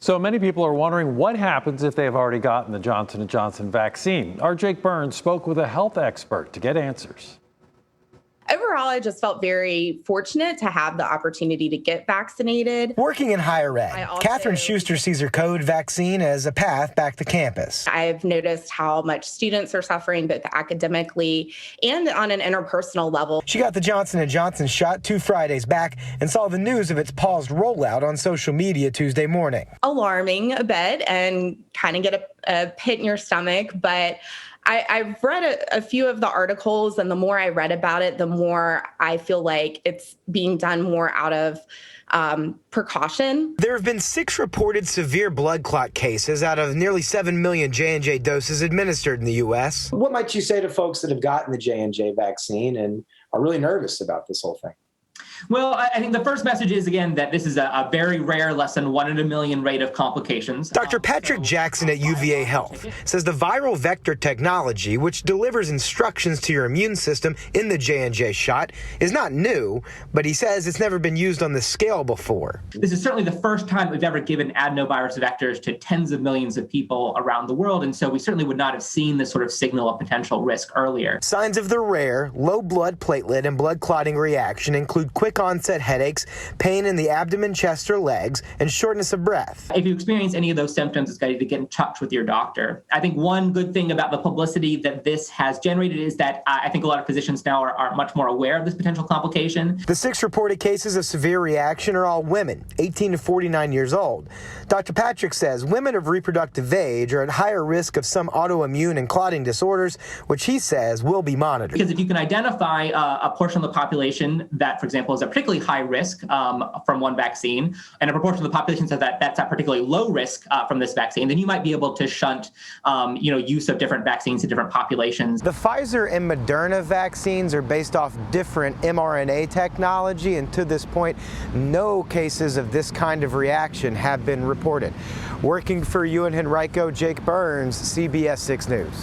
So many people are wondering what happens if they have already gotten the Johnson & Johnson vaccine. Our Jake Burns spoke with a health expert to get answers. Overall, I just felt very fortunate to have the opportunity to get vaccinated. Working in higher ed, Catherine Schuster sees her COVID vaccine as a path back to campus. I've noticed how much students are suffering, both academically and on an interpersonal level. She got the Johnson & Johnson shot 2 Fridays back and saw the news of its paused rollout on social media Tuesday morning. Alarming a bit and kind of get a pit in your stomach, but I've read a few of the articles, and the more I read about it, the more I feel like it's being done more out of precaution. There have been 6 reported severe blood clot cases out of nearly 7 million J&J doses administered in the U.S. What might you say to folks that have gotten the J&J vaccine and are really nervous about this whole thing? Well, I think the first message is, again, that this is a very rare, less than 1 in a million rate of complications. Dr. Patrick Jackson at UVA Health says the viral vector technology, which delivers instructions to your immune system in the J&J shot, is not new, but he says it's never been used on this scale before. This is certainly the first time we've ever given adenovirus vectors to tens of millions of people around the world, and so we certainly would not have seen this sort of signal of potential risk earlier. Signs of the rare low blood platelet and blood clotting reaction include quick onset headaches, pain in the abdomen, chest, or legs, and shortness of breath. If you experience any of those symptoms, it's got to get in touch with your doctor. I think one good thing about the publicity that this has generated is that I think a lot of physicians now are much more aware of this potential complication. The 6 reported cases of severe reaction are all women, 18 to 49 years old. Dr. Patrick says women of reproductive age are at higher risk of some autoimmune and clotting disorders, which he says will be monitored. Because if you can identify a portion of the population that, for example, is a particularly high risk from one vaccine, and a proportion of the population says that that's a particularly low risk from this vaccine, then you might be able to shunt use of different vaccines to different populations. The Pfizer and Moderna vaccines are based off different mRNA technology, and to this point, no cases of this kind of reaction have been reported. Working for Ewan Henrico, Jake Burns, CBS 6 News.